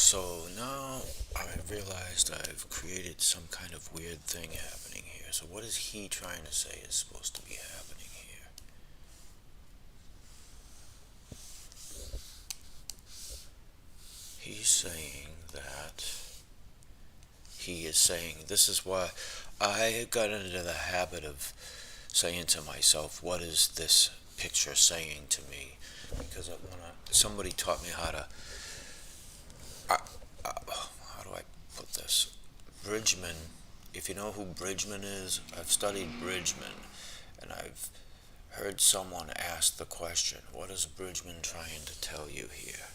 So now I realized I've created some kind of weird thing happening here. So what is he trying to say is supposed to be happening here? He's saying that he is saying this is why I got into the habit of saying to myself, what is this picture saying to me? Because somebody taught me how to, how do I put this? Bridgman, if you know who Bridgman is, I've studied Bridgman, and I've heard someone ask the question, what is Bridgman trying to tell you here?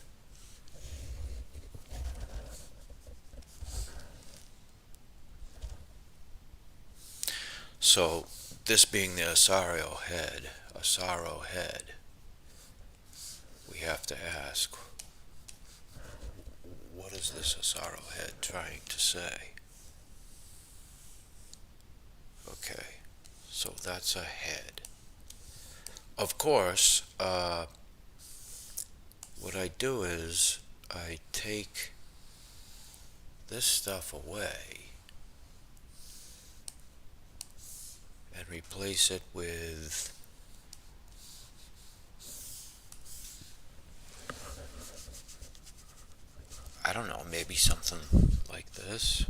So, this being the Asaro head, we have to ask, what is this Asaro head trying to say? Okay, so that's a head. Of course, what I do is I take this stuff away and replace it with I don't know, maybe something like this.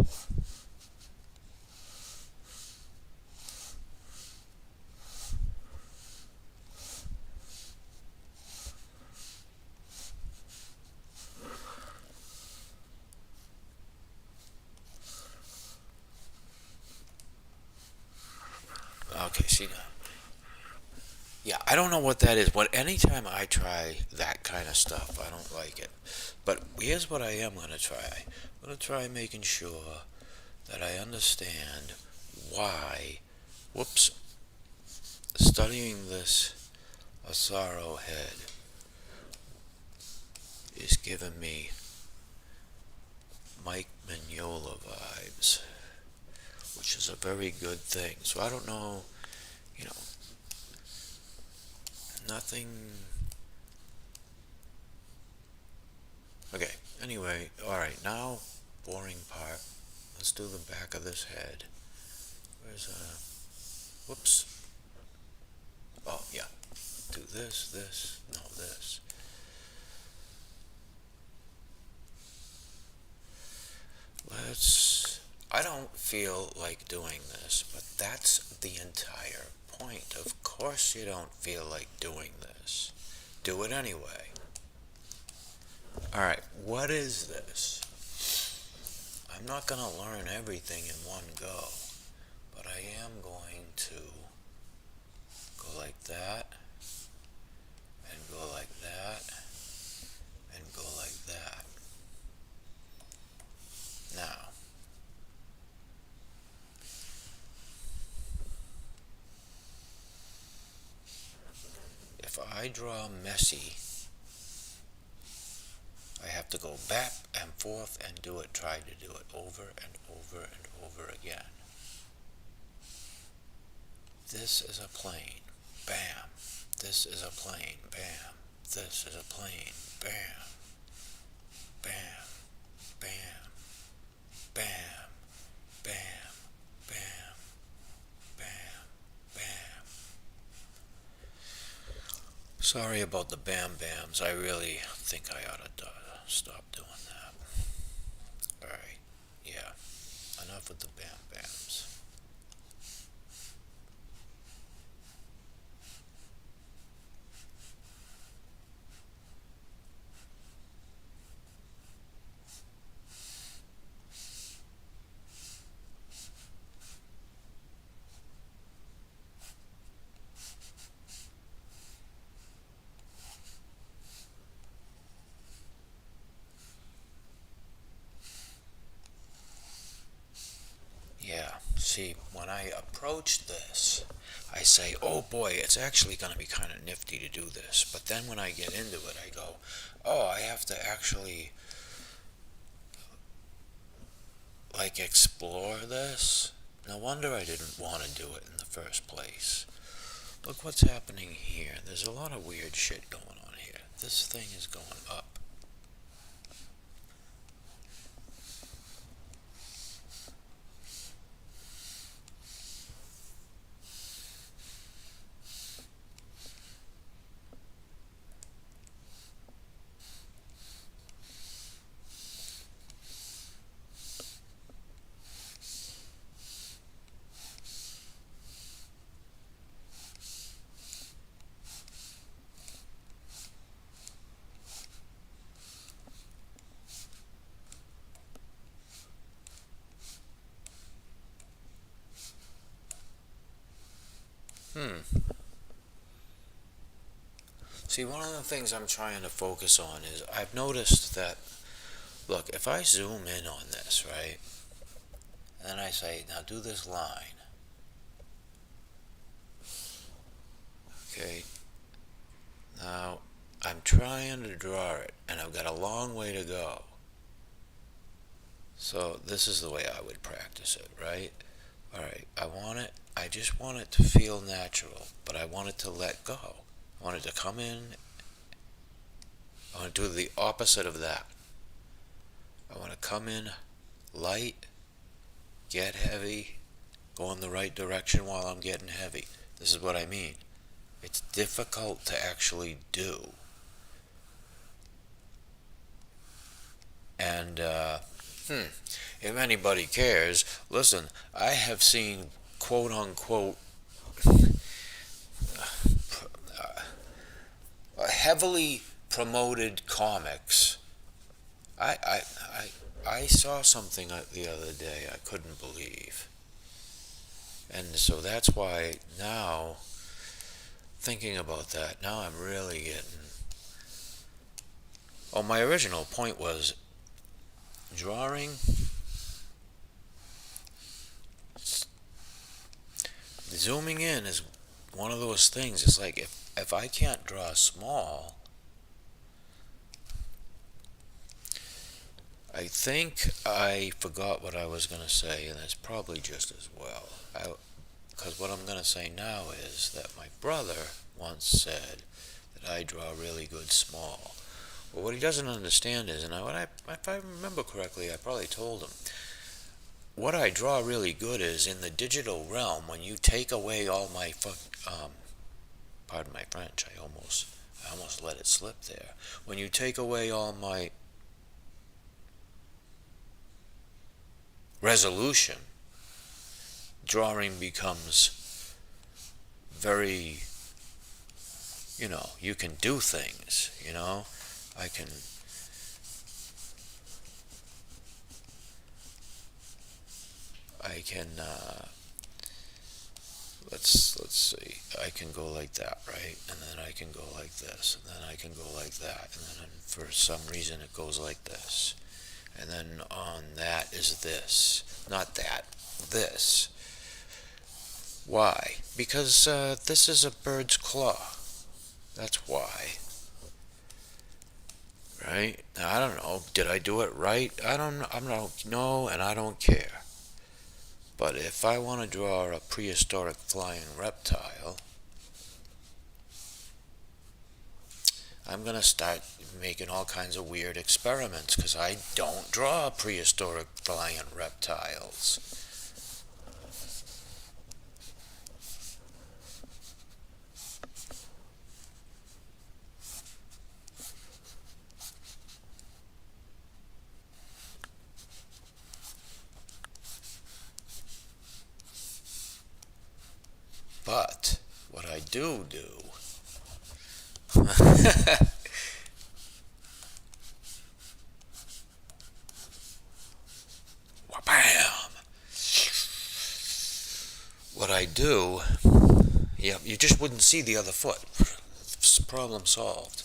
Okay, see now. Yeah, I don't know what that is. But anytime I try that kind of stuff, I don't like it. But here's what I am going to try. I'm going to try making sure that I understand why, whoops, studying this Asaro head is giving me Mike Mignola vibes, which is a very good thing. So I don't know, you know, nothing. Okay, anyway, alright, now, boring part. Let's do the back of this head. Where's, whoops. Oh, yeah. Do this, no, this. I don't feel like doing this, but that's the entire point. Of course you don't feel like doing this. Do it anyway. Alright, what is this? I'm not going to learn everything in one go, but I am going to go like that, and go like that, and go like that. Now, if I draw messy, I have to go back and forth and try to do it over and over and over again. This is a plane, bam. This is a plane, bam. This is a plane, bam. Bam, bam, bam, bam, bam, bam, bam. Sorry about the bam bams. I really think I ought to stop doing that. Alright, yeah. Enough with the bam bams. Yeah, see, when I approach this, I say, oh boy, it's actually going to be kind of nifty to do this. But then when I get into it, I go, oh, I have to actually, like, explore this? No wonder I didn't want to do it in the first place. Look what's happening here. There's a lot of weird shit going on here. This thing is going up. Hmm. See, one of the things I'm trying to focus on is I've noticed that, look, if I zoom in on this, right, and then I say, now do this line, okay, now I'm trying to draw it, and I've got a long way to go. So this is the way I would practice it, right? All right, I just want it to feel natural, but I want it to let go. I want it to come in. I want to do the opposite of that. I want to come in light, get heavy, go in the right direction while I'm getting heavy. This is what I mean. It's difficult to actually do. And, if anybody cares, listen, I have seen quote unquote heavily promoted comics. I, I, I saw something the other day I couldn't believe. And so that's why now, thinking about that, now I'm really getting. Oh, my original point was drawing. Zooming in is one of those things. It's like if I can't draw small, I think I forgot what I was going to say, and it's probably just as well. Because what I'm going to say now is that my brother once said that I draw really good small. Well, what he doesn't understand is, and if I remember correctly, I probably told him, what I draw really good is in the digital realm. When you take away all my pardon my French, I almost let it slip there. When you take away all my resolution, drawing becomes very, you can do things, I can, let's see, I can go like that, right? And then I can go like this, and then I can go like that, and then for some reason it goes like this. And then on that is this. Not that, this. Why? Because this is a bird's claw. That's why. Right? Now, I don't know. Did I do it right? I don't know, and I don't care. But if I want to draw a prehistoric flying reptile, I'm going to start making all kinds of weird experiments because I don't draw prehistoric flying reptiles. But what I do Wha-bam! What I do, yeah, you just wouldn't see the other foot. Problem solved.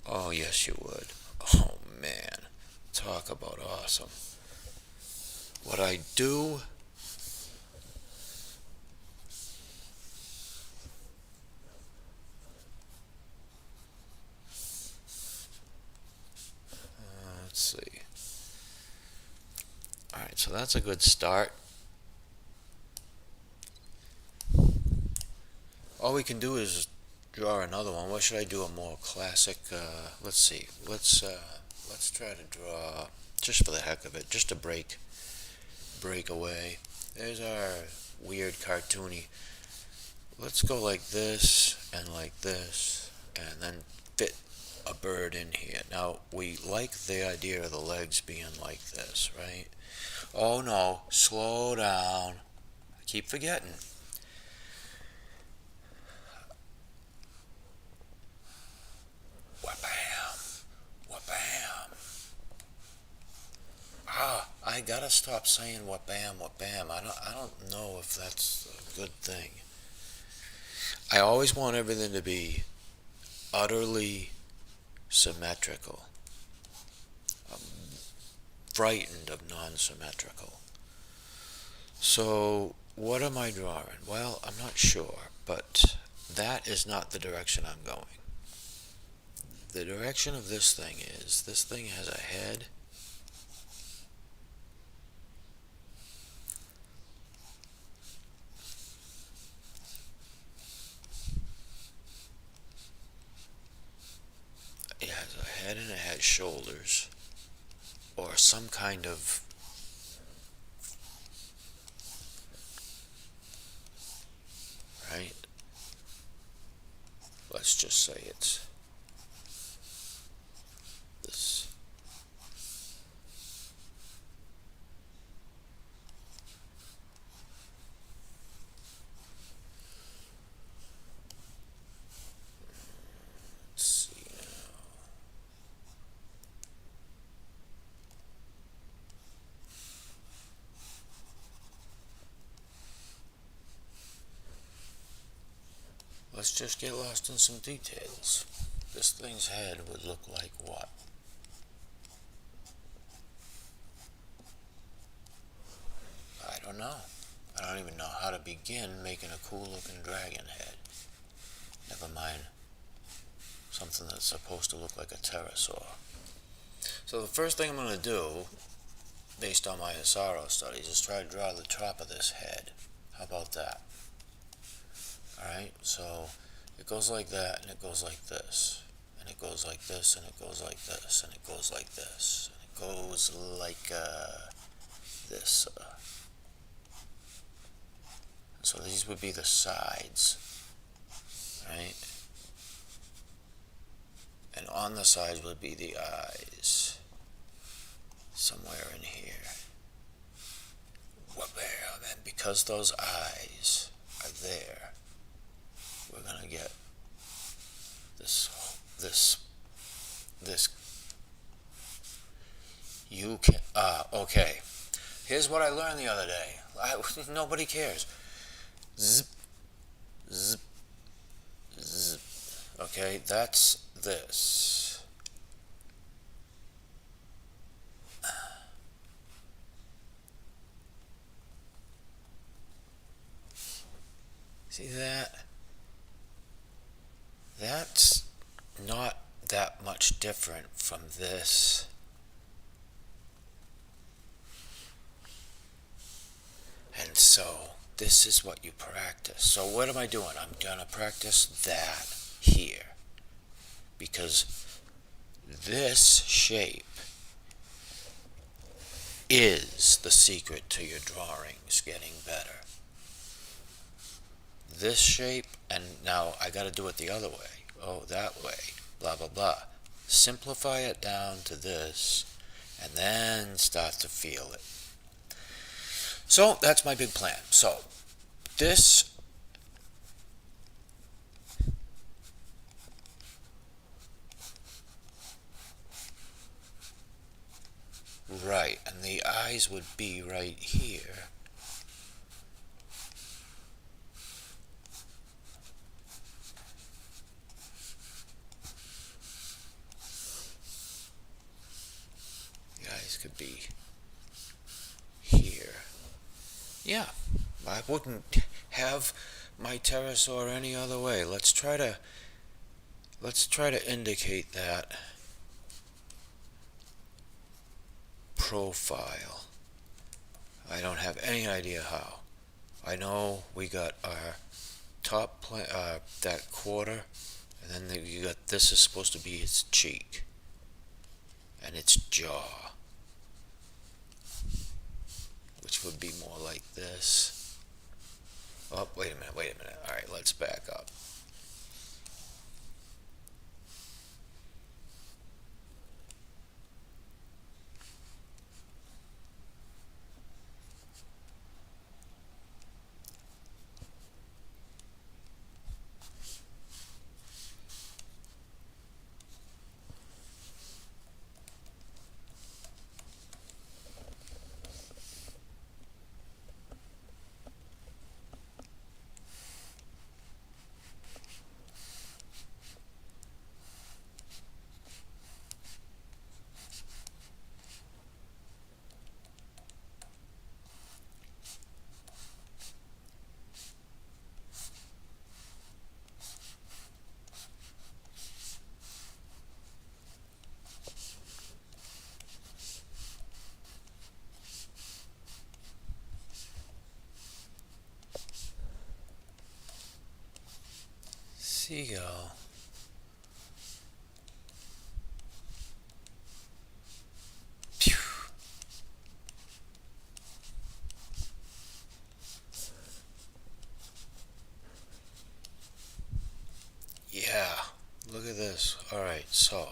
Oh, yes, you would. Oh, man. Talk about awesome. What I do, let's see. Alright, so that's a good start. All we can do is draw another one. What should I do? A more classic, let's see. Let's try to draw, just for the heck of it, just to break away. There's our weird cartoony. Let's go like this, and then fit a bird in here. Now, we like the idea of the legs being like this, right? Oh no, slow down. I keep forgetting. Wha-bam, wha-bam. gotta stop saying what bam, what bam. I don't know if that's a good thing. I always want everything to be utterly symmetrical. I'm frightened of non-symmetrical. So what am I drawing? Well, I'm not sure, but that is not the direction I'm going. The direction of this thing is, this thing has a head. It has a head and it has shoulders, or some kind of, right? Let's just say it's this. Let's see now. Let's just get lost in some details. This thing's head would look like what? I don't know. I don't even know how to begin making a cool looking dragon head. Never mind something that's supposed to look like a pterosaur. So the first thing I'm going to do, based on my Asaro studies, is try to draw the top of this head. How about that? Alright, so it goes like that, and it goes like this, and it goes like this, and it goes like this, and it goes like this, and it goes like this. So these would be the sides, right? And on the sides would be the eyes, somewhere in here. And because those eyes are there, we're gonna get this. You can. Okay. Here's what I learned the other day. Nobody cares. Zip, zip, zip. Okay, that's this. See that? That's not that much different from this. And so, this is what you practice. So what am I doing? I'm gonna practice that here. Because this shape is the secret to your drawings getting better. This shape, and now I gotta do it the other way. Oh, that way. Blah, blah, blah. Simplify it down to this, and then start to feel it. So that's my big plan. So this, right, and the eyes would be right here. The eyes could be here. Yeah, I wouldn't have my pterosaur any other way. Let's try to indicate that profile. I don't have any idea how. I know we got our top that quarter, and then you got this is supposed to be its cheek and its jaw, which would be more like this. Oh, wait a minute. All right, let's back up. seagull. Phew. Yeah, look at this. Alright, so.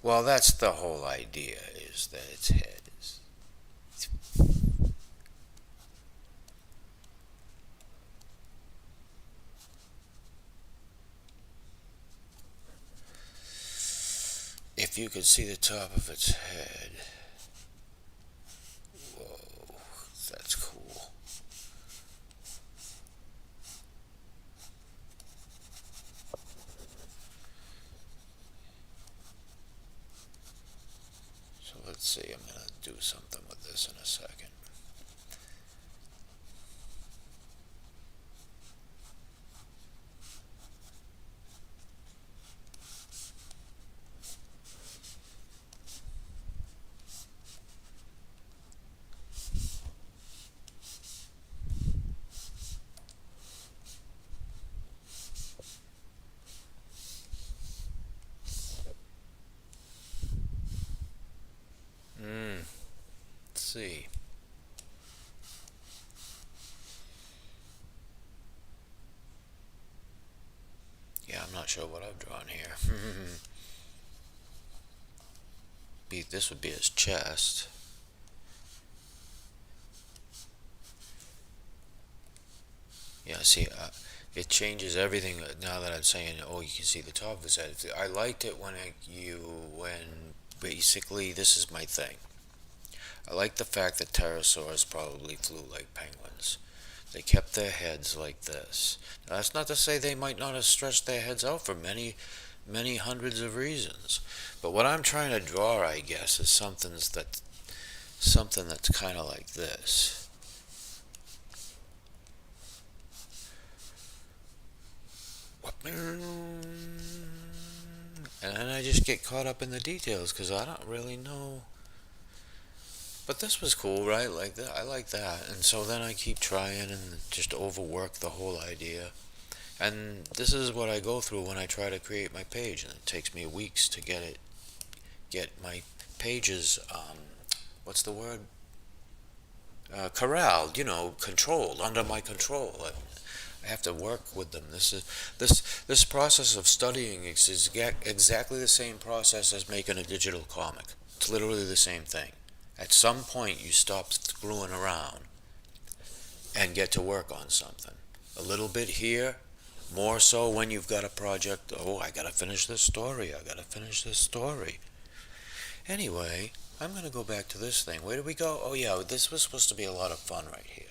Well, that's the whole idea, is that its head is. If you could see the top of its head. Whoa, that's cool. So let's see, I'm going to do something with this in a second. Let's see. Yeah, I'm not sure what I've drawn here. This would be his chest. Yeah, see, it changes everything now that I'm saying, oh, you can see the top of his head. I liked it when basically, this is my thing. I like the fact that pterosaurs probably flew like penguins. They kept their heads like this. Now, that's not to say they might not have stretched their heads out for many, many hundreds of reasons. But what I'm trying to draw, I guess, is something that's kind of like this. And then I just get caught up in the details because I don't really know. But this was cool, right? Like that, I like that. And so then I keep trying and just overwork the whole idea. And this is what I go through when I try to create my page, and it takes me weeks to get my pages. What's the word? Corralled. Controlled, under my control. I have to work with them. This process of studying is exactly the same process as making a digital comic. It's literally the same thing. At some point, you stop screwing around and get to work on something. A little bit here, more so when you've got a project. Oh, I gotta finish this story. I gotta finish this story. Anyway, I'm gonna go back to this thing. Where did we go? Oh yeah, this was supposed to be a lot of fun right here.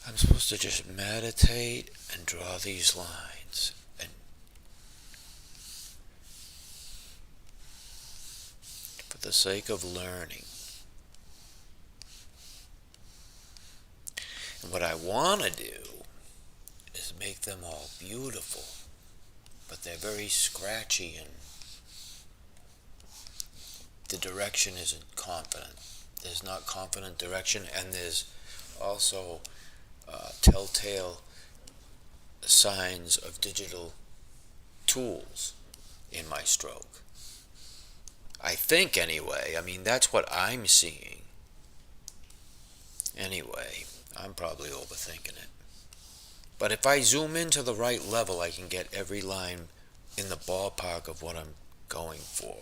I'm supposed to just meditate and draw these lines. And for the sake of learning. And what I want to do is make them all beautiful. But they're very scratchy and the direction isn't confident. There's not confident direction, and there's also telltale signs of digital tools in my stroke. I think, anyway. I mean, that's what I'm seeing. Anyway, I'm probably overthinking it. But if I zoom into the right level, I can get every line in the ballpark of what I'm going for.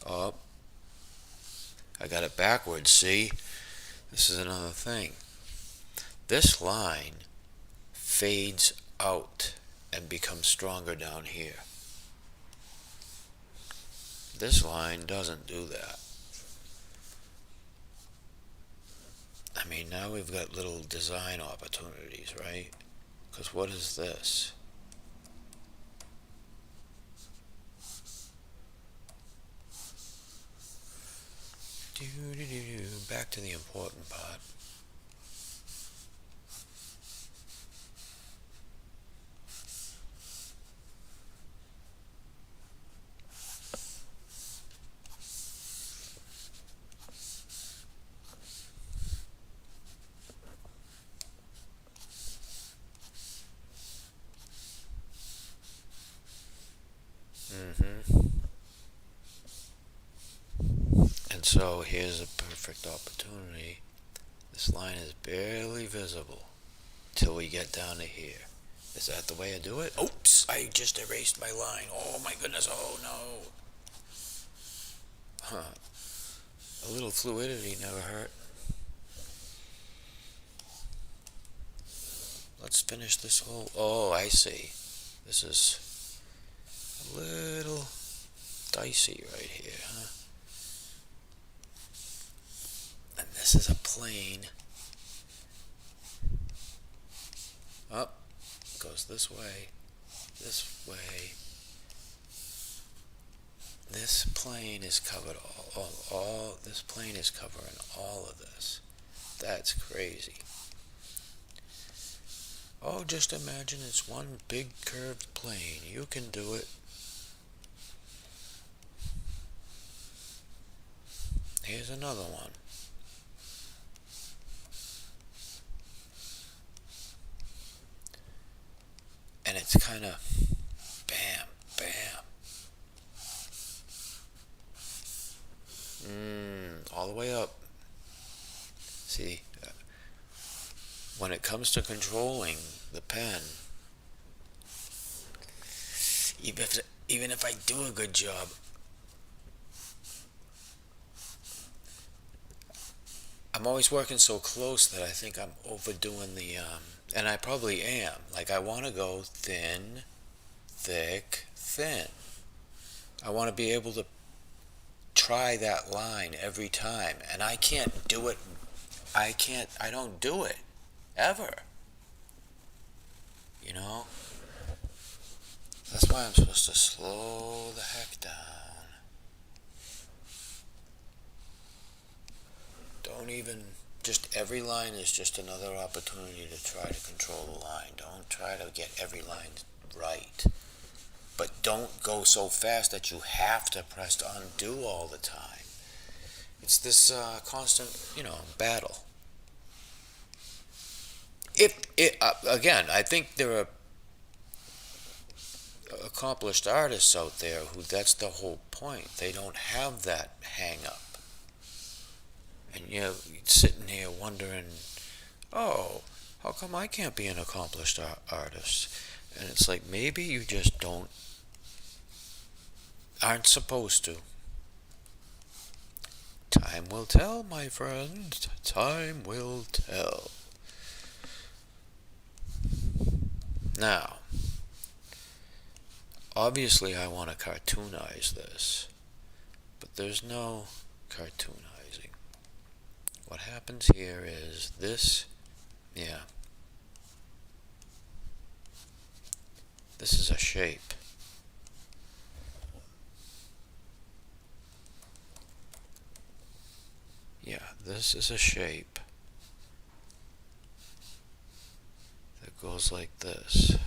Oh, I got it backwards, see? This is another thing. This line fades out and becomes stronger down here. This line doesn't do that. I mean, now we've got little design opportunities, right? Because what is this? Back to the important part. Hmm. And so here's a perfect opportunity. This line is barely visible till we get down to here. Is that the way I do it? Oops, I just erased my line. Oh my goodness, oh no. Huh. A little fluidity never hurt. Let's finish this whole... Oh, I see. This is a little dicey right here, huh? And this is a plane. Up, goes this way, this way. This plane is covered this plane is covering all of this. That's crazy. Oh, just imagine it's one big curved plane. You can do it. Here's another one. And it's kind of bam, bam. All the way up. See, when it comes to controlling the pen, even if I do a good job, I'm always working so close that I think I'm overdoing and I probably am. Like, I want to go thin, thick, thin. I want to be able to try that line every time, and I can't do it. I don't do it, ever. You know? That's why I'm supposed to slow the heck down. Don't even, just every line is just another opportunity to try to control the line. Don't try to get every line right. But don't go so fast that you have to press undo all the time. It's this constant, battle. Again, I think there are accomplished artists out there who that's the whole point. They don't have that hang up. And you're sitting here wondering, oh, how come I can't be an accomplished artist? And it's like, maybe you just aren't supposed to. Time will tell, my friend. Time will tell. Now, obviously I want to cartoonize this, but there's no cartoonizing. What happens here is this, this is a shape. Yeah, this is a shape that goes like this.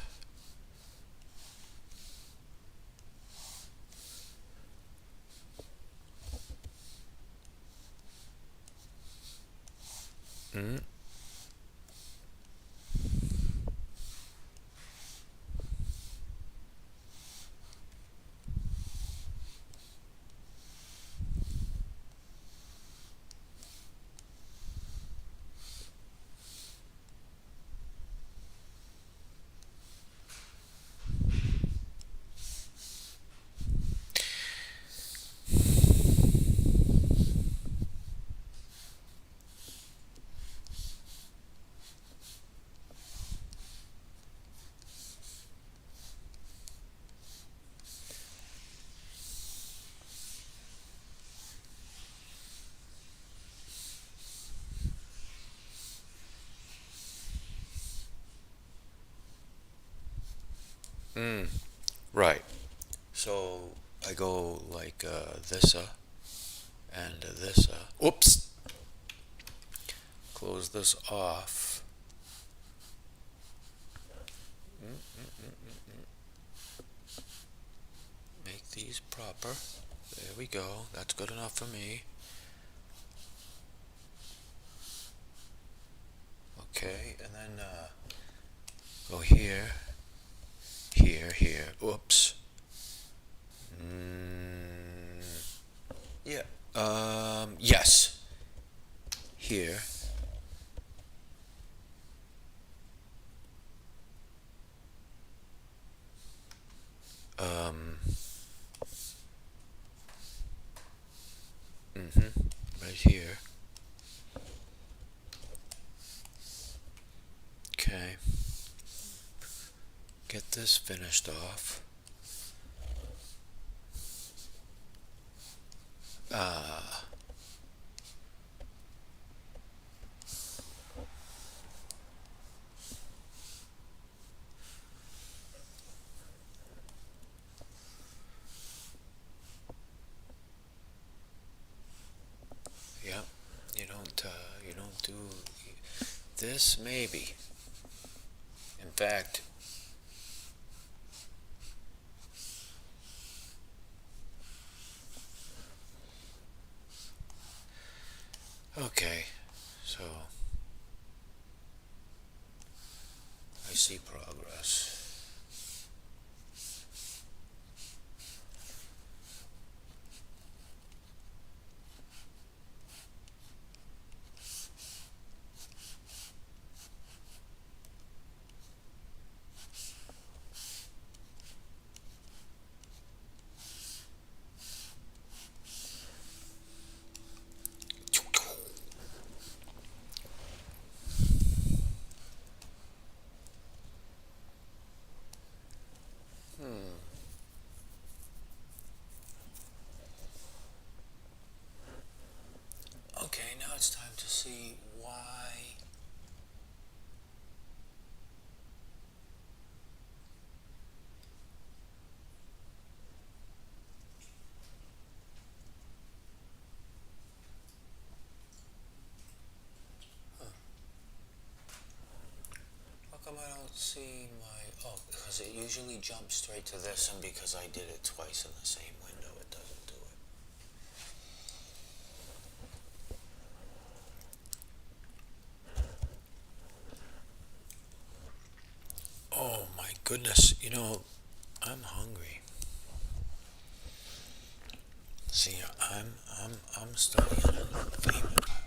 Mm. Right. So I go like this and this. Oops. Close this off. Make these proper. There we go. That's good enough for me. Okay, and then go here, here, here. Oops. get this finished off. Uh, yep. You don't do this maybe. In fact, okay. So I see progress. Hmm. Okay, now it's time to see why. Huh. How come I don't see my... Oh, because it usually jumps straight to this, and because I did it twice in the same window, it doesn't do it. Oh my goodness, I'm hungry. See, I'm studying famous.